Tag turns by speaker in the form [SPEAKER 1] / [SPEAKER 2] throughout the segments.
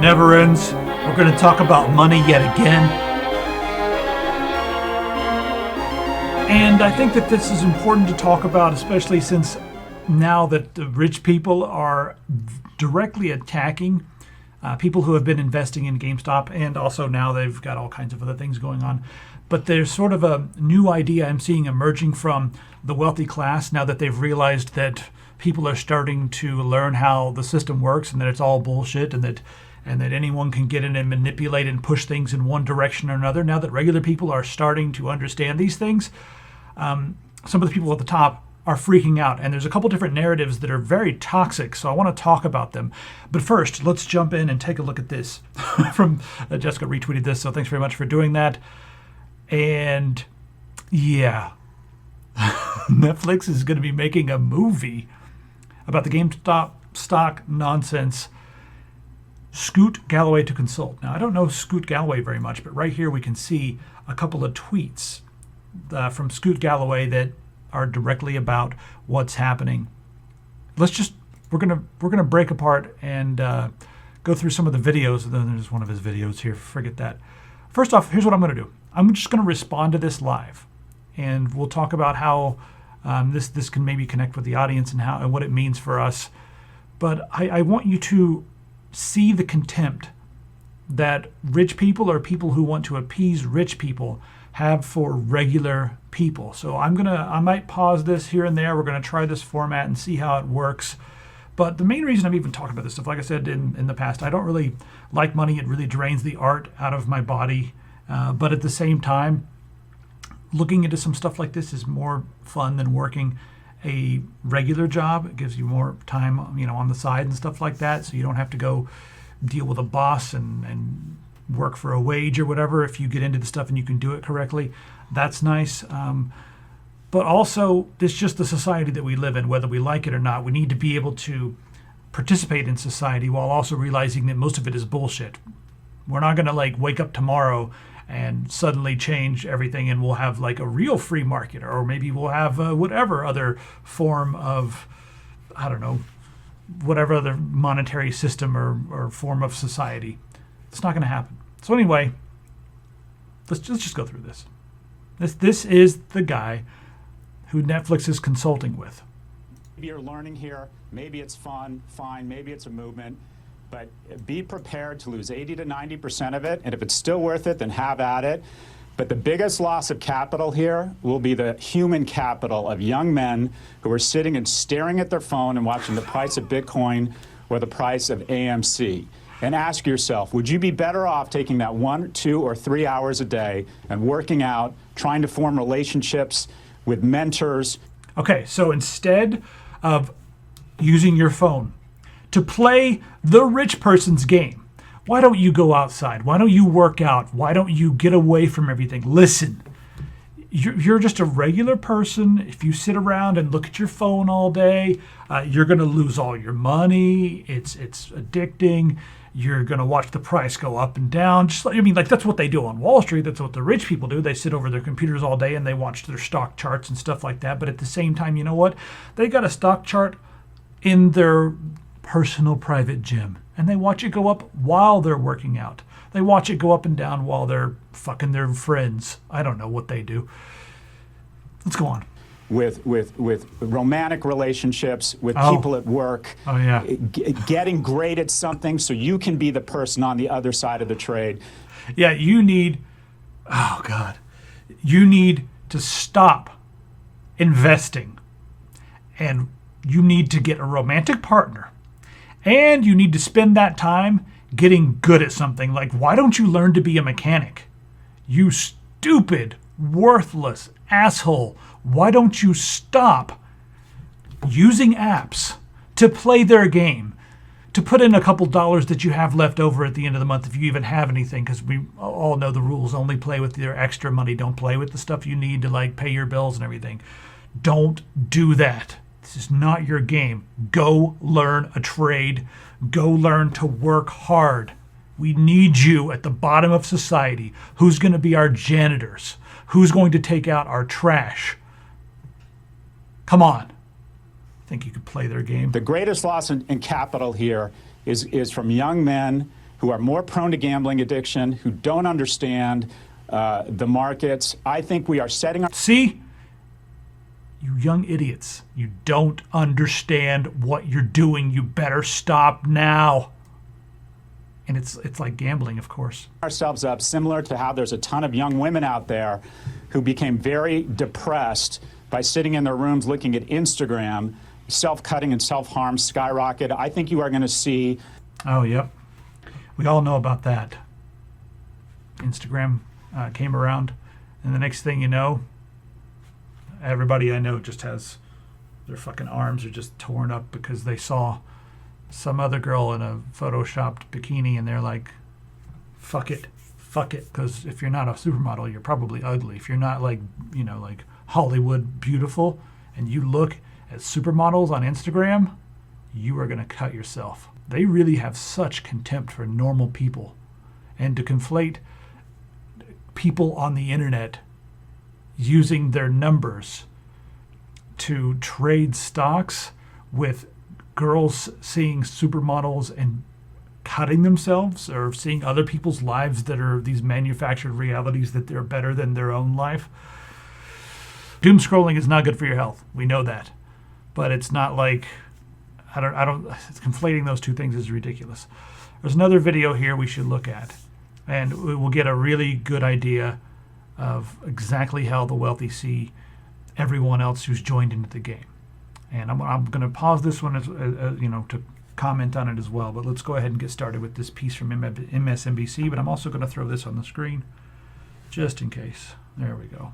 [SPEAKER 1] never ends. We're going to talk about money yet again. And I think that this is important to talk about, especially since now that the rich people are directly attacking people who have been investing in GameStop, and also now they've got all kinds of other things going on. But there's sort of a new idea I'm seeing emerging from the wealthy class now that they've realized that people are starting to learn how the system works and that it's all bullshit and that anyone can get in and manipulate and push things in one direction or another. Now that regular people are starting to understand these things, some of the people at the top are freaking out. And there's a couple different narratives that are very toxic, so I want to talk about them. But first, let's jump in and take a look at this. From Jessica retweeted this, so thanks very much for doing that. And yeah, Netflix is going to be making a movie about the GameStop stock nonsense. Scoot Galloway to consult. Now, I don't know Scoot Galloway very much, but right here we can see a couple of tweets from Scoot Galloway that are directly about what's happening. We're gonna break apart and go through some of the videos. And then there's one of his videos here. Forget that. First off, here's what I'm gonna do. I'm just gonna respond to this live, and we'll talk about how this can maybe connect with the audience and what it means for us. But I want you to see the contempt that rich people or people who want to appease rich people have for regular people. So I might pause this here and there. We're gonna try this format and see how it works. But the main reason I'm even talking about this stuff, like I said in the past, I don't really like money. It really drains the art out of my body. But at the same time, looking into some stuff like this is more fun than working a regular job. It gives you more time, on the side and stuff like that. So you don't have to go deal with a boss and work for a wage or whatever. If you get into the stuff and you can do it correctly, that's nice. But also, it's just the society that we live in, whether we like it or not. We need to be able to participate in society while also realizing that most of it is bullshit. We're not going to wake up tomorrow and suddenly change everything and we'll have a real free market, or maybe we'll have whatever other form of, I don't know, whatever other monetary system or form of society. It's not going to happen. So anyway, let's just go through this. This is the guy who Netflix is consulting with.
[SPEAKER 2] Maybe you're learning here. Maybe it's fun, fine. Maybe it's a movement. But be prepared to lose 80 to 90% of it. And if it's still worth it, then have at it. But the biggest loss of capital here will be the human capital of young men who are sitting and staring at their phone and watching the price of Bitcoin or the price of AMC. And ask yourself, would you be better off taking that 1, 2, or 3 hours a day and working out, trying to form relationships with mentors?
[SPEAKER 1] Okay, so instead of using your phone to play the rich person's game, why don't you go outside? Why don't you work out? Why don't you get away from everything? Listen, you're just a regular person. If you sit around and look at your phone all day, you're going to lose all your money. It's addicting. You're going to watch the price go up and down. That's what they do on Wall Street. That's what the rich people do. They sit over their computers all day and they watch their stock charts and stuff like that. But at the same time, you know what? They got a stock chart in their personal private gym, and they watch it go up while they're working out. They watch it go up and down while they're fucking their friends. I don't know what they do. Let's go on.
[SPEAKER 2] With romantic relationships, with people at work.
[SPEAKER 1] Oh, yeah.
[SPEAKER 2] Getting great at something so you can be the person on the other side of the trade.
[SPEAKER 1] Yeah, you need to stop investing, and you need to get a romantic partner, and you need to spend that time getting good at something. Why don't you learn to be a mechanic? You stupid, worthless asshole. Why don't you stop using apps to play their game, to put in a couple dollars that you have left over at the end of the month, if you even have anything, because we all know the rules. Only play with your extra money. Don't play with the stuff you need to pay your bills and everything. Don't do that. This is not your game. Go learn a trade. Go learn to work hard. We need you at the bottom of society. Who's going to be our janitors? Who's going to take out our trash? Come on. Think you could play their game?
[SPEAKER 2] The greatest loss in capital here is from young men who are more prone to gambling addiction, who don't understand the markets. I think we are setting our...
[SPEAKER 1] See? You young idiots. You don't understand what you're doing. You better stop now. And it's like gambling, of course.
[SPEAKER 2] Ourselves up, similar to how there's a ton of young women out there who became very depressed by sitting in their rooms looking at Instagram. Self-cutting and self-harm skyrocket. I think you are going to see...
[SPEAKER 1] Oh, yep. We all know about that. Instagram came around, and the next thing you know, everybody I know just has their fucking arms are just torn up because they saw some other girl in a photoshopped bikini, and they're like, fuck it. Because if you're not a supermodel, you're probably ugly. If you're not like, you know, like Hollywood beautiful, and you look at supermodels on Instagram, you are going to cut yourself. They really have such contempt for normal people. And to conflate people on the internet using their numbers to trade stocks with girls seeing supermodels and cutting themselves, or seeing other people's lives that are these manufactured realities that they're better than their own life. Doom scrolling is not good for your health. We know that. But it's not like, it's conflating those two things is ridiculous. There's another video here we should look at, and we will get a really good idea of exactly how the wealthy see everyone else who's joined into the game. And I'm going to pause this one as to comment on it as well. But let's go ahead and get started with this piece from MSNBC. But I'm also going to throw this on the screen just in case. There we go.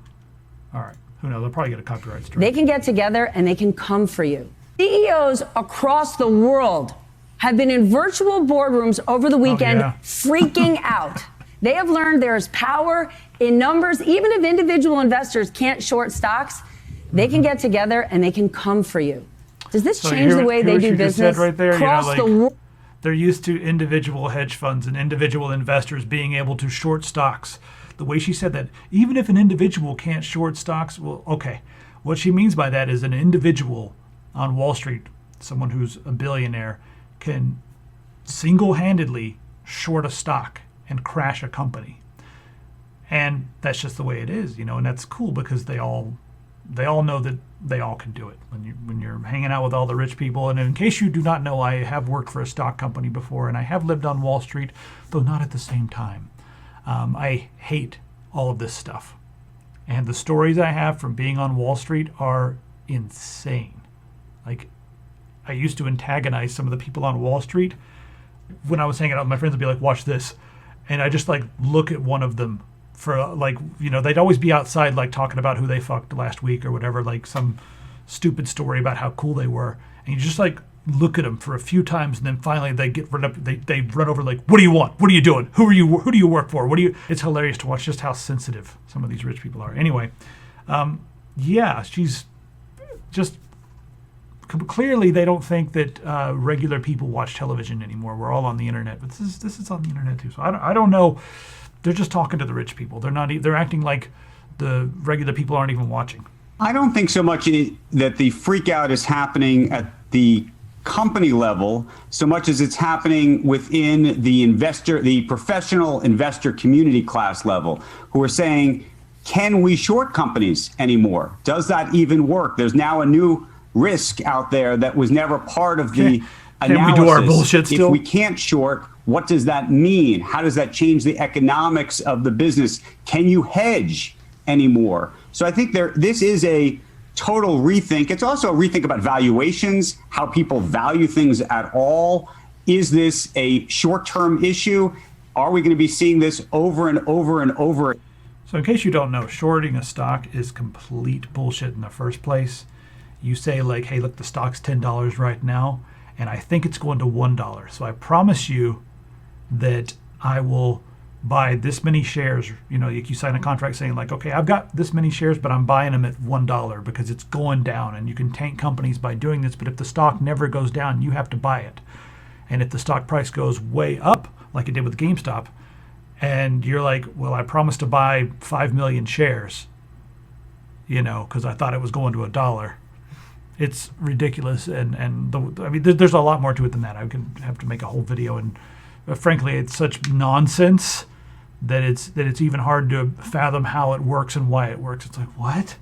[SPEAKER 1] All right. Who knows? They'll probably get a copyright strike.
[SPEAKER 3] They can get together and they can come for you. CEOs across the world have been in virtual boardrooms over the weekend freaking out. They have learned there is power in numbers. Even if individual investors can't short stocks, they can get together and they can come for you. Does this change the way they do business?
[SPEAKER 1] Right there,
[SPEAKER 3] across the world?
[SPEAKER 1] They're used to individual hedge funds and individual investors being able to short stocks. The way she said that, even if an individual can't short stocks, well, okay. What she means by that is an individual on Wall Street, someone who's a billionaire, can single-handedly short a stock and crash a company. And that's just the way it is, and that's cool because they all know that they all can do it. When you're hanging out with all the rich people, and in case you do not know, I have worked for a stock company before, and I have lived on Wall Street, though not at the same time. I hate all of this stuff. And the stories I have from being on Wall Street are insane. Like, I used to antagonize some of the people on Wall Street. When I was hanging out with my friends, I'd be like, watch this. And I just look at one of them for they'd always be outside talking about who they fucked last week or whatever, some stupid story about how cool they were. And you just look at them for a few times, and then finally they get run up. They run over what do you want? What are you doing? Who do you work for? It's hilarious to watch just how sensitive some of these rich people are. Anyway, she's just clearly they don't think that regular people watch television anymore. We're all on the internet, but this is on the internet too. So I don't know. They're just talking to the rich people. They're acting like the regular people aren't even watching.
[SPEAKER 4] I don't think so much that the freak out is happening at the company level so much as it's happening within the professional investor community class level, who are saying, can we short companies anymore? Does that even work? There's now a new risk out there that was never part of the analysis.
[SPEAKER 1] Can we do our bullshit still?
[SPEAKER 4] If we can't short, what does that mean? How does that change the economics of the business? Can you hedge anymore? So I think this is a total rethink. It's also a rethink about valuations, how people value things at all. Is this a short-term issue? Are we going to be seeing this over and over and over?
[SPEAKER 1] So in case you don't know, shorting a stock is complete bullshit in the first place. You say hey, look, the stock's $10 right now, and I think it's going to $1. So I promise you that I will buy this many shares. You sign a contract saying okay, I've got this many shares, but I'm buying them at $1 because it's going down, and you can tank companies by doing this. But if the stock never goes down, you have to buy it. And if the stock price goes way up, like it did with GameStop, and you're well, I promised to buy 5 million shares, because I thought it was going to $1. It's ridiculous, and there's a lot more to it than that. I could have to make a whole video and frankly, it's such nonsense that it's even hard to fathom how it works and why it works. It's like, what?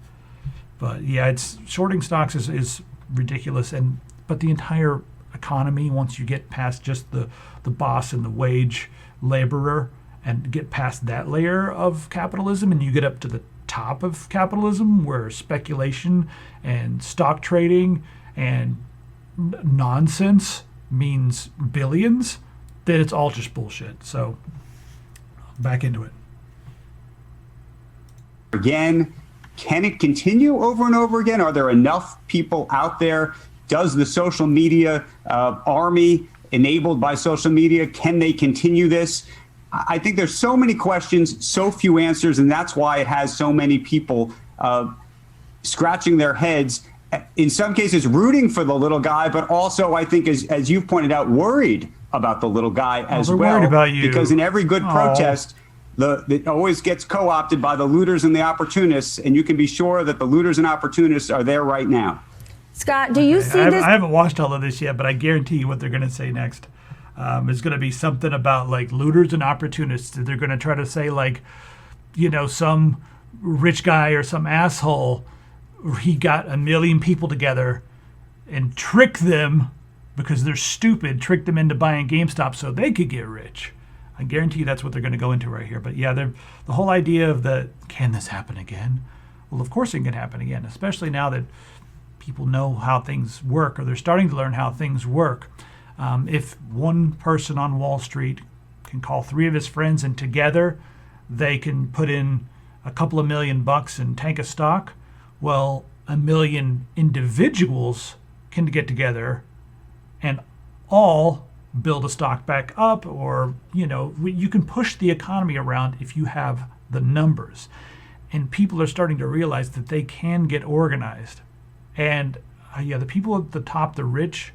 [SPEAKER 1] But yeah, it's shorting stocks is ridiculous, but the entire economy, once you get past just the boss and the wage laborer and get past that layer of capitalism, and you get up to the top of capitalism where speculation and stock trading and nonsense means billions, then it's all just bullshit. So back into it.
[SPEAKER 4] Again, can it continue over and over again? Are there enough people out there? Does the social media army enabled by social media, can they continue this? I think there's so many questions, so few answers, and that's why it has so many people scratching their heads, in some cases rooting for the little guy, but also, I think, as you've pointed out, worried about the little guy as well.
[SPEAKER 1] Worried about you.
[SPEAKER 4] Because in every good protest, it always gets co-opted by the looters and the opportunists, and you can be sure that the looters and opportunists are there right now.
[SPEAKER 3] Scott, do you see this?
[SPEAKER 1] I haven't watched all of this yet, but I guarantee you what they're going to say next. It's going to be something about like looters and opportunists. They're going to try to say like, some rich guy or some asshole, he got 1 million people together and tricked them because they're stupid, tricked them into buying GameStop so they could get rich. I guarantee you that's what they're going to go into right here. But yeah, the whole idea of can this happen again? Well, of course it can happen again, especially now that people know how things work, or they're starting to learn how things work. If one person on Wall Street can call 3 of his friends and together they can put in a couple of $1 million and tank a stock, well, 1 million individuals can get together and all build a stock back up, or, you can push the economy around if you have the numbers. And people are starting to realize that they can get organized. And the people at the top, the rich,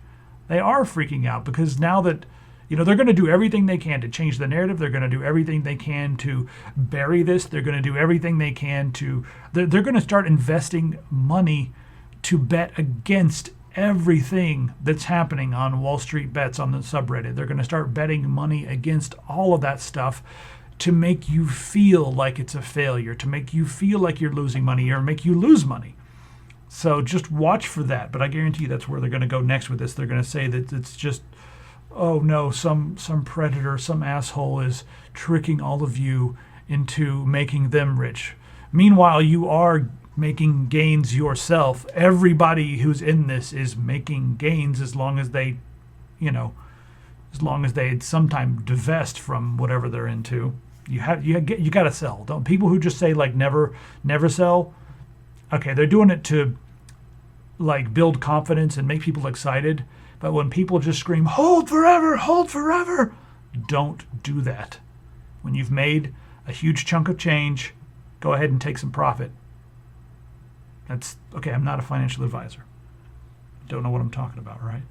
[SPEAKER 1] they are freaking out because now that, they're going to do everything they can to change the narrative. They're going to do everything they can to bury this. They're going to do everything they can they're going to start investing money to bet against everything that's happening on Wall Street Bets on the subreddit. They're going to start betting money against all of that stuff to make you feel like it's a failure, to make you feel like you're losing money or make you lose money. So just watch for that. But I guarantee you that's where they're going to go next with this. They're going to say that it's just, oh no, some predator, some asshole is tricking all of you into making them rich. Meanwhile, you are making gains yourself. Everybody who's in this is making gains as long as they, sometime divest from whatever they're into. You got to sell. Don't people who just say like never sell. Okay, they're doing it to like build confidence and make people excited. But when people just scream, hold forever, don't do that. When you've made a huge chunk of change, go ahead and take some profit. That's okay. I'm not a financial advisor. Don't know what I'm talking about, right?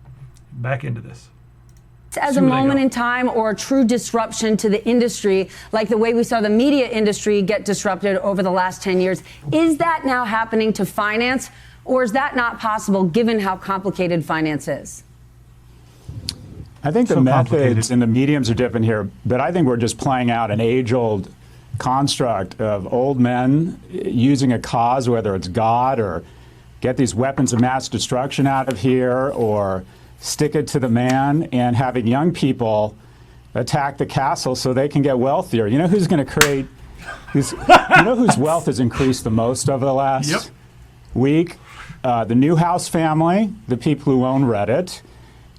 [SPEAKER 1] Back into this.
[SPEAKER 3] As a moment in time or a true disruption to the industry, like the way we saw the media industry get disrupted over the last 10 years. Is that now happening to finance, or is that not possible given how complicated finance is?
[SPEAKER 2] I think the methods and the mediums are different here, but I think we're just playing out an age-old construct of old men using a cause, whether it's God or get these weapons of mass destruction out of here or stick it to the man, and having young people attack the castle so they can get wealthier. You know who's going to create this? You know whose wealth has increased the most over the last week? The Newhouse family, the people who own Reddit,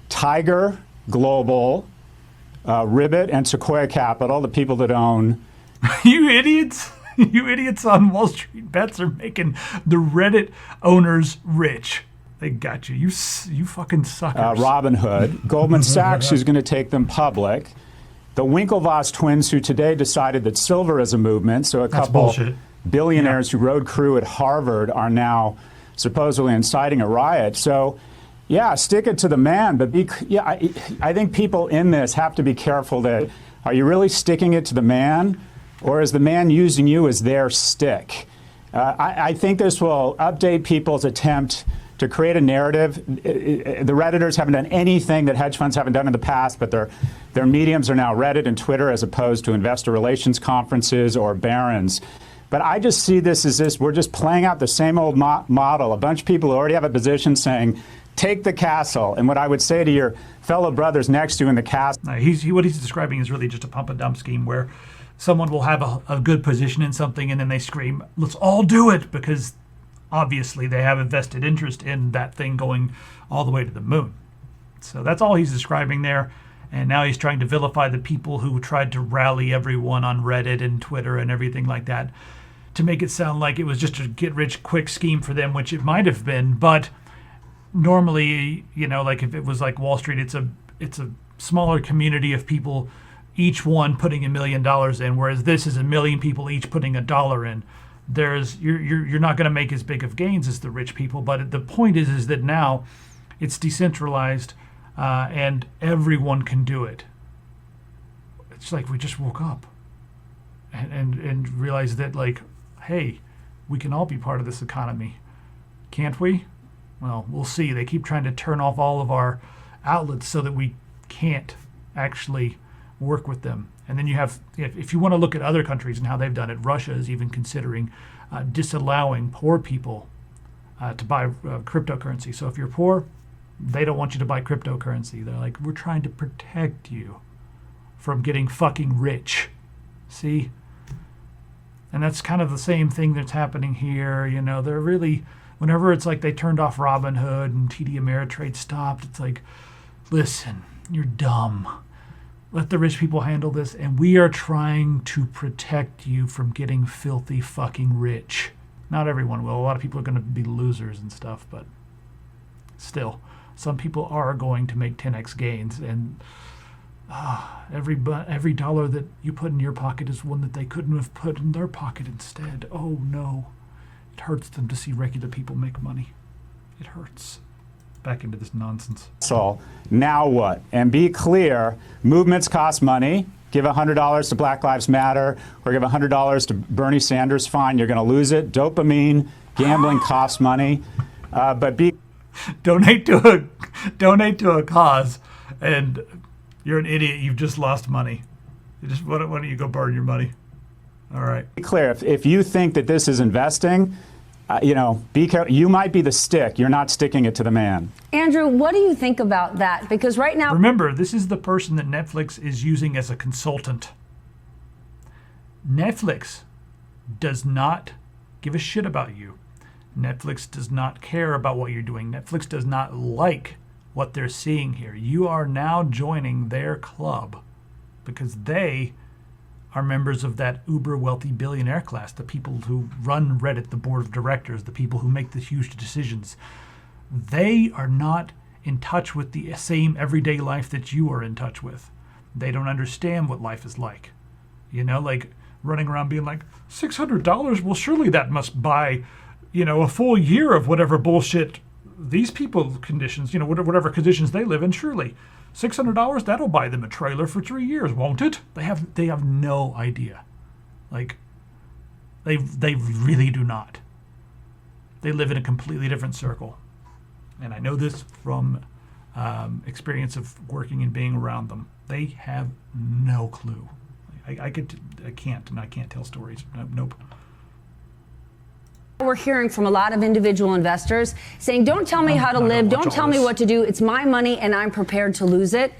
[SPEAKER 2] Tiger Global, Ribbit, and Sequoia Capital, the people that own.
[SPEAKER 1] You idiots! You idiots on Wall Street Bets are making the Reddit owners rich. They got you. You fucking suckers.
[SPEAKER 2] Robinhood. Goldman Sachs, who's going to take them public. The Winklevoss twins, who today decided that silver is a movement. So a couple billionaires who rode crew at Harvard are now supposedly inciting a riot. So, yeah, stick it to the man. But I think people in this have to be careful that, are you really sticking it to the man? Or is the man using you as their stick? I think this will update people's attempt to create a narrative. The Redditors haven't done anything that hedge funds haven't done in the past, but their mediums are now Reddit and Twitter as opposed to investor relations conferences or Barron's. But I just see this as this, we're just playing out the same old model. A bunch of people who already have a position saying, take the castle. And what I would say to your fellow brothers next to you in the castle.
[SPEAKER 1] What he's describing is really just a pump and dump scheme where someone will have a good position in something and then they scream, let's all do it, because obviously they have a vested interest in that thing going all the way to the moon. So that's all he's describing there. And now he's trying to vilify the people who tried to rally everyone on Reddit and Twitter and everything like that to make it sound like it was just a get-rich-quick scheme for them, which it might have been. But normally, like if it was like Wall Street, it's a smaller community of people, each one putting $1 million in, whereas this is 1 million people each putting $1 in. You're not going to make as big of gains as the rich people, but the point is that now it's decentralized and everyone can do it. It's like we just woke up and realized that, like, hey, we can all be part of this economy, can't we? Well, we'll see. They keep trying to turn off all of our outlets so that we can't actually work with them. And then you have, if you want to look at other countries and how they've done it, Russia is even considering disallowing poor people to buy cryptocurrency. So if you're poor, they don't want you to buy cryptocurrency. They're like, we're trying to protect you from getting fucking rich. See? And that's kind of the same thing that's happening here. They're really, whenever it's like they turned off Robinhood and TD Ameritrade stopped, it's like, listen, you're dumb. Let the rich people handle this, and we are trying to protect you from getting filthy fucking rich. Not everyone will. A lot of people are going to be losers and stuff, but still, some people are going to make 10x gains, and every dollar that you put in your pocket is one that they couldn't have put in their pocket instead. Oh no. It hurts them to see regular people make money. It hurts. Back into this nonsense.
[SPEAKER 2] So now what? And be clear, movements cost money. Give $100 to Black Lives Matter or give $100 to Bernie Sanders, fine, you're going to lose it. Dopamine, gambling costs money. But
[SPEAKER 1] donate to a cause, and you're an idiot. You've just lost money. Why don't you go burn your money? All right.
[SPEAKER 2] Be clear. If you think that this is investing, be careful. You might be the stick. You're not sticking it to the man.
[SPEAKER 3] Andrew, what do you think about that? Because right now,
[SPEAKER 1] remember, this is the person that Netflix is using as a consultant. Netflix does not give a shit about you. Netflix does not care about what you're doing. Netflix does not like what they're seeing here. You are now joining their club because they are members of that uber wealthy billionaire class, the people who run Reddit, the board of directors, the people who make the huge decisions. They are not in touch with the same everyday life that you are in touch with. They don't understand what life is like. Like running around being like, $600? Well, surely that must buy, a full year of whatever bullshit these people conditions, whatever conditions they live in, surely $600, that'll buy them a trailer for 3 years, won't it? They have no idea. Like, they really do not. They live in a completely different circle. And I know this from experience of working and being around them. They have no clue. I can't tell stories. Nope.
[SPEAKER 3] we're hearing from a lot of individual investors saying, don't tell me how to live, don't tell me what to do. It's my money and I'm prepared to lose it.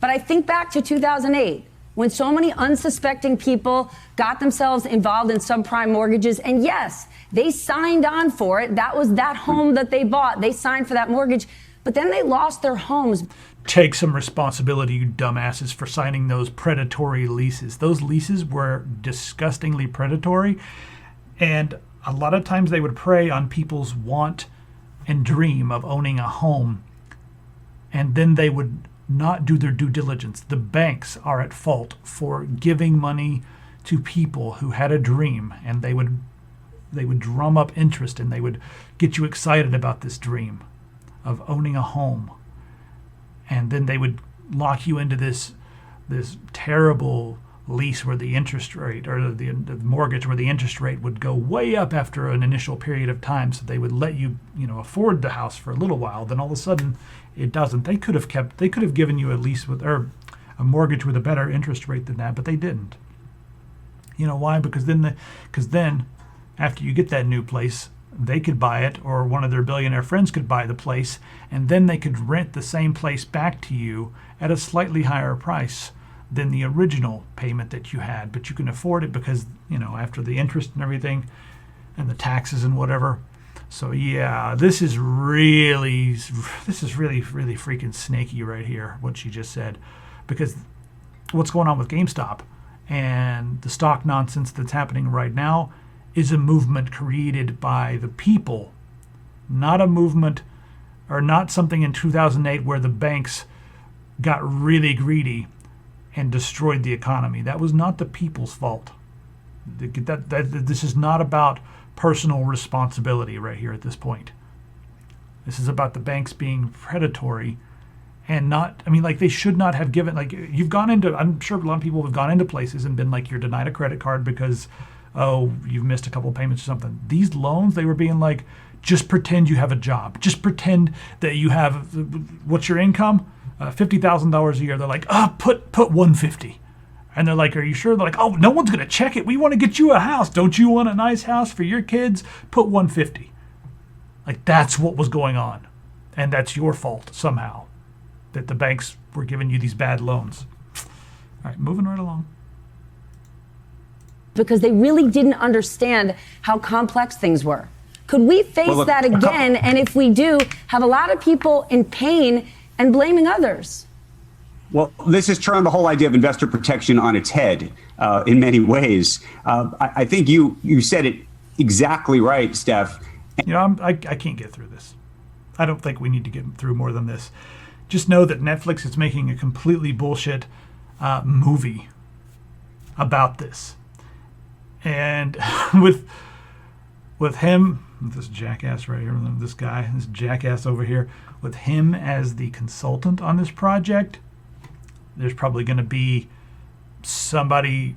[SPEAKER 3] But I think back to 2008, when so many unsuspecting people got themselves involved in subprime mortgages. And yes, they signed on for it. That was that home that they bought. They signed for that mortgage, but then they lost their homes.
[SPEAKER 1] Take some responsibility, you dumbasses, for signing those predatory leases. Those leases were disgustingly predatory. And a lot of times they would prey on people's want and dream of owning a home. And then they would not do their due diligence. The banks are at fault for giving money to people who had a dream, and they would drum up interest and they would get you excited about this dream of owning a home. And then they would lock you into this terrible lease where the interest rate, or the mortgage where the interest rate would go way up after an initial period of time, so they would let you, afford the house for a little while. Then all of a sudden, it doesn't. They could have given you a lease or a mortgage with a better interest rate than that, but they didn't. You know why? Because then after you get that new place, they could buy it, or one of their billionaire friends could buy the place, and then they could rent the same place back to you at a slightly higher price than the original payment that you had. But you can afford it because, after the interest and everything and the taxes and whatever. So yeah, this is really, really freaking snaky right here, what she just said. Because what's going on with GameStop and the stock nonsense that's happening right now is a movement created by the people, not a movement, or not something in 2008 where the banks got really greedy and destroyed the economy. That was not the people's fault. This is not about personal responsibility right here at this point. This is about the banks being predatory and not, they should not have given, you've gone into, I'm sure a lot of people have gone into places and been like, you're denied a credit card because, you've missed a couple of payments or something. These loans, they were being like, just pretend you have a job. Just pretend that you have, what's your income? $50,000 a year. They're like, put 150. And they're like, are you sure? They're like, oh, no one's going to check it. We want to get you a house. Don't you want a nice house for your kids? Put 150. That's what was going on. And that's your fault somehow, that the banks were giving you these bad loans. All right, moving right along.
[SPEAKER 3] Because they really didn't understand how complex things were. Could we face that again? And if we do, have a lot of people in pain and blaming others?
[SPEAKER 4] Well, this has turned the whole idea of investor protection on its head in many ways. I think you said it exactly right, Steph.
[SPEAKER 1] I can't get through this. I don't think we need to get through more than this. Just know that Netflix is making a completely bullshit movie about this. And with him, this jackass right here, this jackass over here, with him as the consultant on this project, there's probably going to be somebody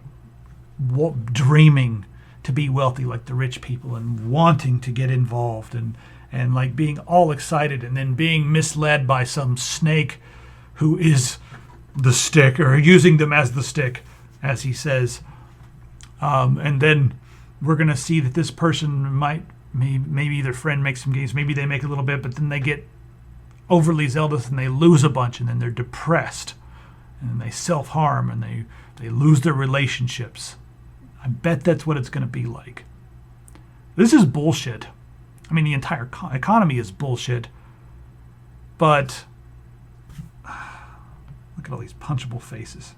[SPEAKER 1] dreaming to be wealthy like the rich people and wanting to get involved and like being all excited and then being misled by some snake who is the stick, or using them as the stick, as he says. And then we're going to see that this person maybe their friend makes some gains, maybe they make a little bit, but then they get overly zealous and they lose a bunch, and then they're depressed and they self-harm and they lose their relationships. I bet that's what it's going to be like. This is bullshit. The entire economy is bullshit, but look at all these punchable faces.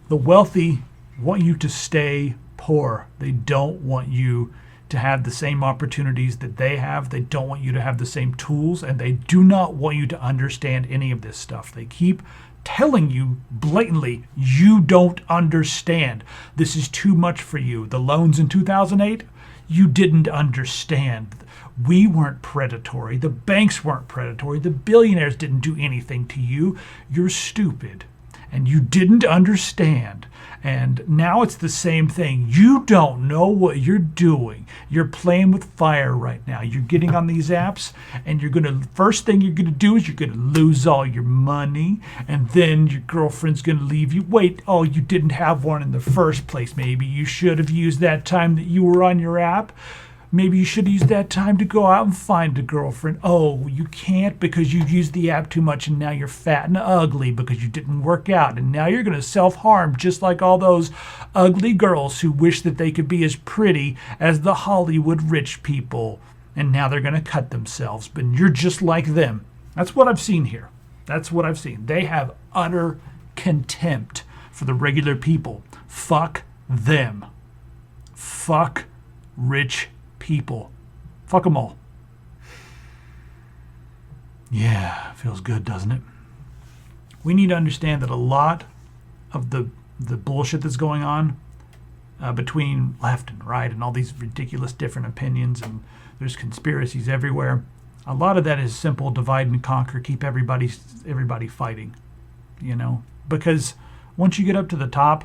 [SPEAKER 1] The wealthy want you to stay poor. They don't want you to have the same opportunities that they have. They don't want you to have the same tools, and they do not want you to understand any of this stuff. They keep telling you blatantly, you don't understand. This is too much for you. The loans in 2008, you didn't understand. We weren't predatory. The banks weren't predatory. The billionaires didn't do anything to you. You're stupid. And you didn't understand. And now it's the same thing. You don't know what you're doing. You're playing with fire right now. You're getting on these apps, and first thing you're gonna do is you're gonna lose all your money, and then your girlfriend's gonna leave you. Wait, you didn't have one in the first place. Maybe you should have used that time that you were on your app. Maybe you should use that time to go out and find a girlfriend. Oh, you can't because you used the app too much, and now you're fat and ugly because you didn't work out. And now you're going to self-harm just like all those ugly girls who wish that they could be as pretty as the Hollywood rich people. And now they're going to cut themselves. But you're just like them. That's what I've seen here. That's what I've seen. They have utter contempt for the regular people. Fuck them. Fuck rich people. Fuck them all. Yeah, feels good, doesn't it? We need to understand that a lot of the bullshit that's going on between left and right and all these ridiculous different opinions, and there's conspiracies everywhere. A lot of that is simple divide and conquer, keep everybody fighting. because once you get up to the top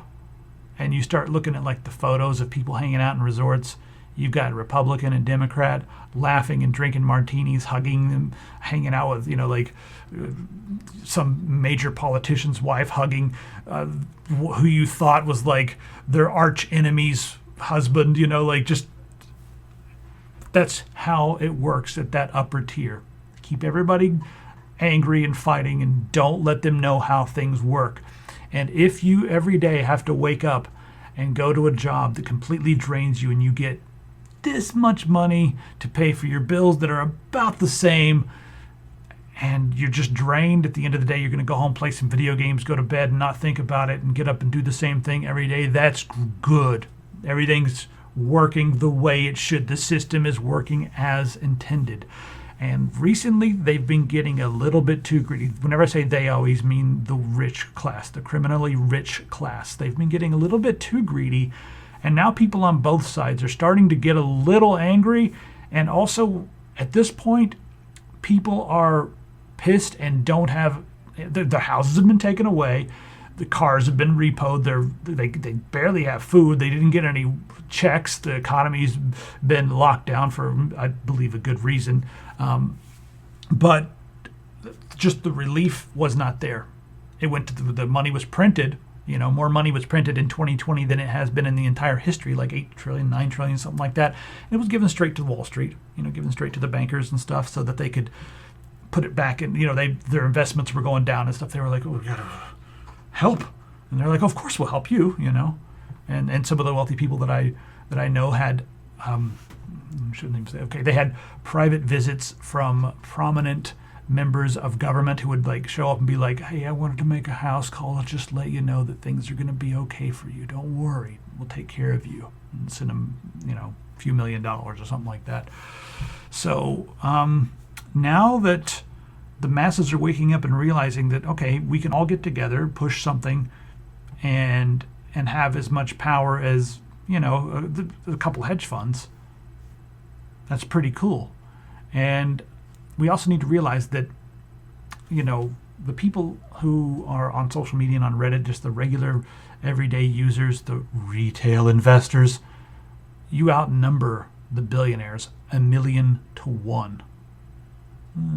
[SPEAKER 1] and you start looking at like the photos of people hanging out in resorts, you've got Republican and Democrat laughing and drinking martinis, hugging them, hanging out with, like some major politician's wife hugging who you thought was like their arch enemy's husband, just that's how it works at that upper tier. Keep everybody angry and fighting, and don't let them know how things work. And if you every day have to wake up and go to a job that completely drains you and you get this much money to pay for your bills that are about the same, and you're just drained at the end of the day, you're going to go home, play some video games, go to bed and not think about it, and get up and do the same thing every day, that's good. Everything's working the way it should. The system is working as intended. And recently, they've been getting a little bit too greedy. Whenever I say they, I always mean the rich class, the criminally rich class. They've been getting a little bit too greedy. And now people on both sides are starting to get a little angry. And also, at this point, people are pissed and don't have, their houses have been taken away. The cars have been repoed. They barely have food. They didn't get any checks. The economy's been locked down for, I believe, a good reason. But just the relief was not there. It went to the money was printed. More money was printed in 2020 than it has been in the entire history, like 8 trillion, 9 trillion, something like that. And it was given straight to Wall Street, given straight to the bankers and stuff so that they could put it back in, their investments were going down and stuff. They were like, oh, we gotta help. And they're like, of course we'll help you, And some of the wealthy people that I know had, shouldn't even say, okay, they had private visits from prominent members of government who would like show up and be like, hey, I wanted to make a house call. I'll just let you know that things are going to be okay for you. Don't worry. We'll take care of you. And send them, a few $1 million or something like that. So now that the masses are waking up and realizing that, okay, we can all get together, push something, and have as much power as, a couple hedge funds, that's pretty cool. And we also need to realize that, the people who are on social media and on Reddit, just the regular everyday users, the retail investors, you outnumber the billionaires 1,000,000 to 1,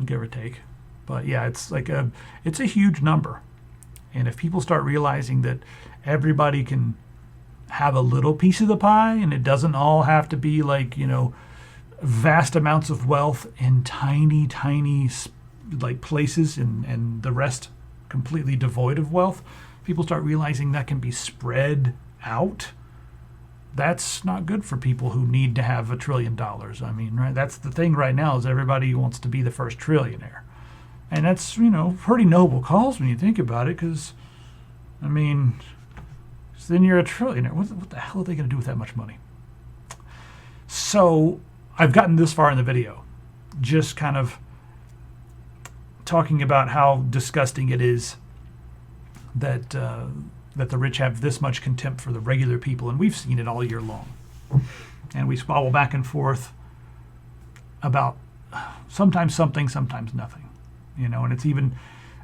[SPEAKER 1] give or take. But yeah, it's a huge number. And if people start realizing that everybody can have a little piece of the pie, and it doesn't all have to be like, vast amounts of wealth in tiny like places and the rest completely devoid of wealth, people start realizing that can be spread out. That's not good for people who need to have $1 trillion. I mean, right? That's the thing right now, is everybody wants to be the first trillionaire. And that's, pretty noble cause when you think about it, because, then you're a trillionaire. What the hell are they going to do with that much money? So I've gotten this far in the video, just kind of talking about how disgusting it is that the rich have this much contempt for the regular people, and we've seen it all year long. And we squabble back and forth about sometimes something, sometimes nothing, and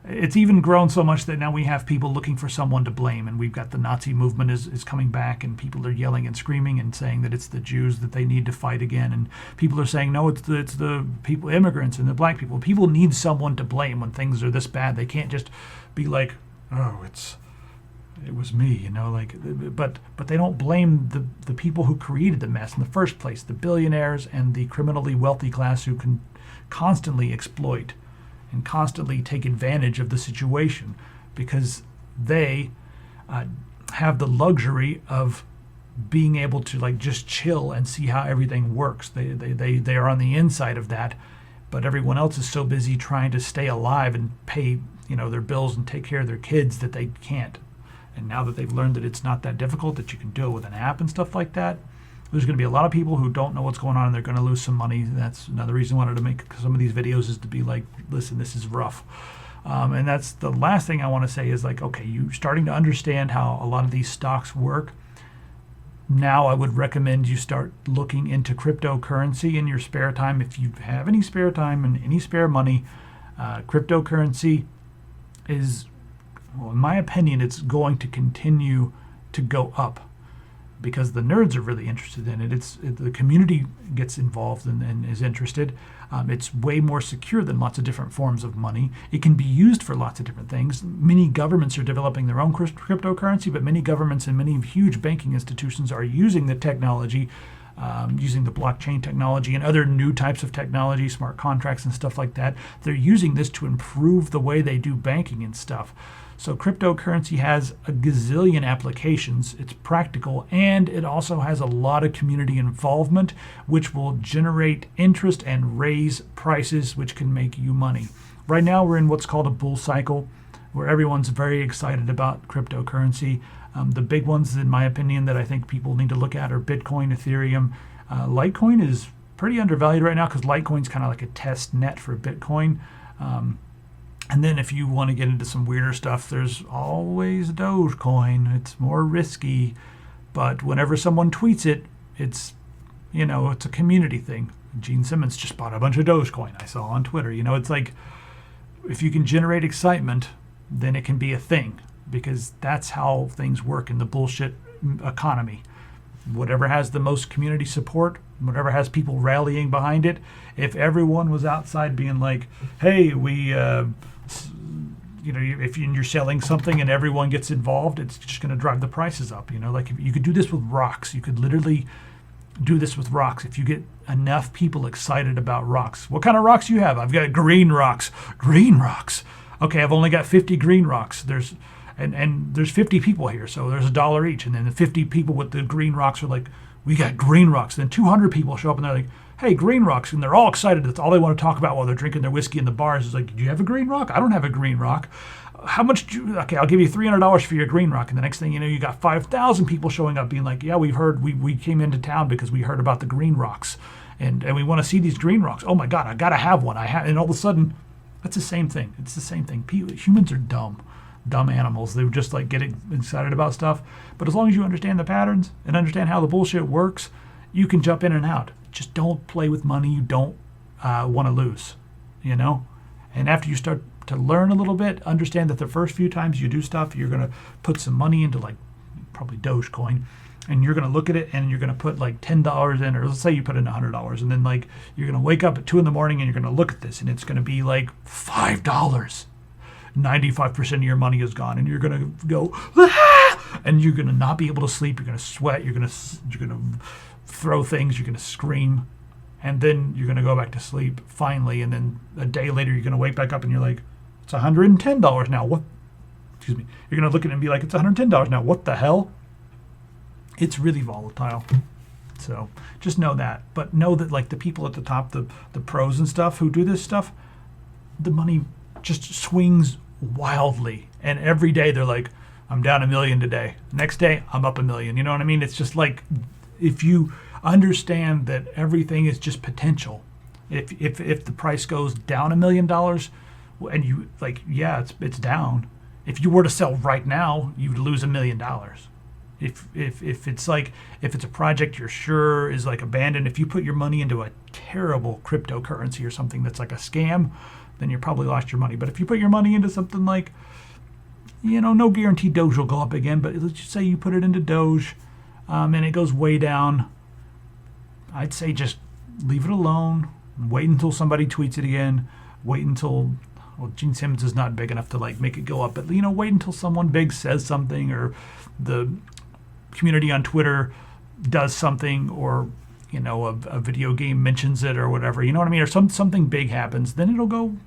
[SPEAKER 1] it's even grown so much that now we have people looking for someone to blame, and we've got the Nazi movement is coming back, and people are yelling and screaming and saying that it's the Jews that they need to fight again, and people are saying no, it's the people, immigrants and the black people. People need someone to blame when things are this bad. They can't just be like, oh, it was me, but they don't blame the people who created the mess in the first place, the billionaires and the criminally wealthy class who can constantly exploit and constantly take advantage of the situation, because they have the luxury of being able to like just chill and see how everything works. They are on the inside of that, but everyone else is so busy trying to stay alive and pay their bills and take care of their kids that they can't. And now that they've learned that it's not that difficult, that you can do it with an app and stuff like that, there's going to be a lot of people who don't know what's going on, and they're going to lose some money. That's another reason I wanted to make some of these videos, is to be like, listen, this is rough. And that's the last thing I want to say is like, okay, you starting to understand how a lot of these stocks work. Now I would recommend you start looking into cryptocurrency in your spare time. If you have any spare time and any spare money, cryptocurrency is Well, in my opinion, it's going to continue to go up because the nerds are really interested in it. The community gets involved and is interested. It's way more secure than lots of different forms of money. It can be used for lots of different things. Many governments are developing their own cryptocurrency, but many governments and many huge banking institutions are using the technology, using the blockchain technology and other new types of technology, smart contracts and stuff like that. They're using this to improve the way they do banking and stuff. So cryptocurrency has a gazillion applications. It's practical, and it also has a lot of community involvement, which will generate interest and raise prices, which can make you money. Right now, we're in what's called a bull cycle, where everyone's very excited about cryptocurrency. The big ones, in my opinion, that I think people need to look at are Bitcoin, Ethereum. Litecoin is pretty undervalued right now because Litecoin's kind of like a test net for Bitcoin. And then if you want to get into some weirder stuff, there's always Dogecoin. It's more risky, but whenever someone tweets it, it's a community thing. Gene Simmons just bought a bunch of Dogecoin, I saw on Twitter. It's like, if you can generate excitement, then it can be a thing, because that's how things work in the bullshit economy. Whatever has the most community support, whatever has people rallying behind it, if everyone was outside being like, hey, if you're selling something and everyone gets involved, it's just going to drive the prices up. Like, if you could do this with rocks. You could literally do this with rocks. If you get enough people excited about rocks. What kind of rocks do you have? I've got green rocks. Green rocks. Okay, I've only got 50 green rocks. There's 50 people here, so there's $1 each. And then the 50 people with the green rocks are like, we got green rocks. Then 200 people show up and they're like, hey, green rocks. And they're all excited. That's all they want to talk about while they're drinking their whiskey in the bars. Is like, do you have a green rock? I don't have a green rock. How much okay, I'll give you $300 for your green rock. And the next thing you know, you got 5,000 people showing up being like, yeah, we've heard, we came into town because we heard about the green rocks. And we want to see these green rocks. Oh my God, I got to have one. And all of a sudden, that's the same thing. It's the same thing. Humans are dumb animals. They just like get excited about stuff. But as long as you understand the patterns and understand how the bullshit works, you can jump in and out. Just don't play with money you don't want to lose, And after you start to learn a little bit, understand that the first few times you do stuff, you're going to put some money into like probably Dogecoin, and you're going to look at it and you're going to put like $10 in, or let's say you put in $100, and then like you're going to wake up at 2 a.m. and you're going to look at this and it's going to be like $5. 95% of your money is gone, and you're going to go, ah! And you're going to not be able to sleep. You're going to sweat. You're going to throw things. You're going to scream, and then you're going to go back to sleep finally. And then a day later, you're going to wake back up and you're like, it's $110 now. What? Excuse me. You're going to look at it and be like, it's $110 now. What the hell? It's really volatile. So just know that. But know that like the people at the top, the pros and stuff who do this stuff, the money just swings wildly. And every day they're like, I'm down $1 million today. Next day, I'm up $1 million. You know what I mean? It's just like, if you understand that everything is just potential. If the price goes down $1 million, and you like, yeah, it's down. If you were to sell right now, you'd lose $1 million. If it's a project you're sure is like abandoned, if you put your money into a terrible cryptocurrency or something that's like a scam, then you probably lost your money. But if you put your money into something like, no guarantee Doge will go up again, but let's just say you put it into Doge, and it goes way down, I'd say just leave it alone. Wait until somebody tweets it again. Wait until, Gene Simmons is not big enough to like make it go up, but wait until someone big says something, or the community on Twitter does something, or a video game mentions it or whatever, you know what I mean? Or something big happens, then it'll go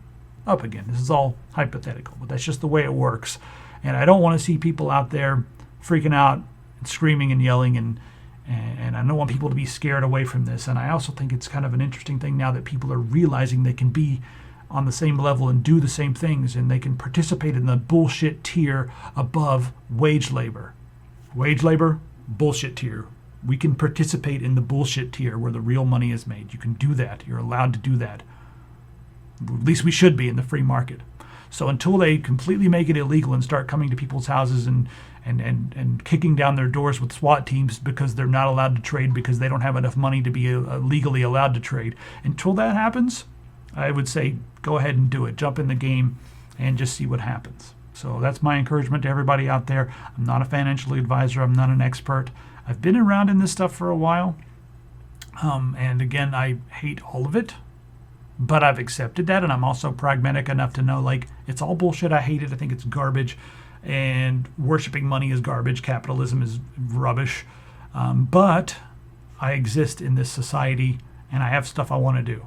[SPEAKER 1] up again. This is all hypothetical, but that's just the way it works. And I don't want to see people out there freaking out and screaming and yelling, and I don't want people to be scared away from this. And I also think it's kind of an interesting thing now that people are realizing they can be on the same level and do the same things, and they can participate in the bullshit tier above wage labor. Wage labor, bullshit tier. We can participate in the bullshit tier where the real money is made. You can do that. You're allowed to do that. At least we should be in the free market. So until they completely make it illegal and start coming to people's houses and kicking down their doors with SWAT teams because they're not allowed to trade because they don't have enough money to be legally allowed to trade, until that happens, I would say go ahead and do it. Jump in the game and just see what happens. So that's my encouragement to everybody out there. I'm not a financial advisor. I'm not an expert. I've been around in this stuff for a while. And again, I hate all of it, but I've accepted that. And I'm also pragmatic enough to know, like, it's all bullshit. I hate it. I think it's garbage. And worshiping money is garbage. Capitalism is rubbish. But I exist in this society and I have stuff I want to do.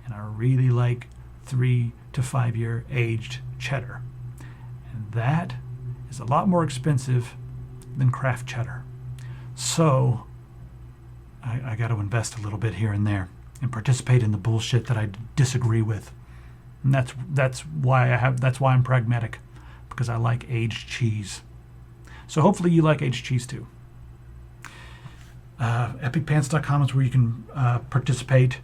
[SPEAKER 1] And I really like 3 to 5 year aged cheddar. And that is a lot more expensive than craft cheddar. So I got to invest a little bit here and there and participate in the bullshit that I disagree with. And that's why I'm pragmatic, because I like aged cheese. So hopefully you like aged cheese too. Epicpants.com is where you can participate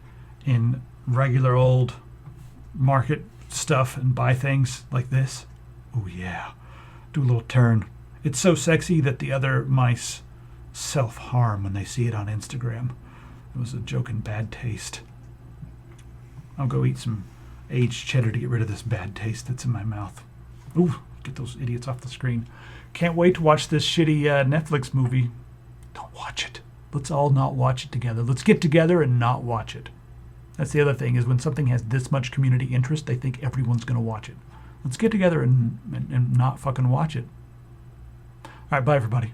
[SPEAKER 1] in regular old market stuff and buy things like this. Oh yeah, do a little turn. It's so sexy that the other mice self-harm when they see it on Instagram. It was a joke in bad taste. I'll go eat some aged cheddar to get rid of this bad taste that's in my mouth. Ooh, get those idiots off the screen. Can't wait to watch this shitty Netflix movie. Don't watch it. Let's all not watch it together. Let's get together and not watch it. That's the other thing, is when something has this much community interest, they think everyone's going to watch it. Let's get together and not fucking watch it. All right, bye everybody.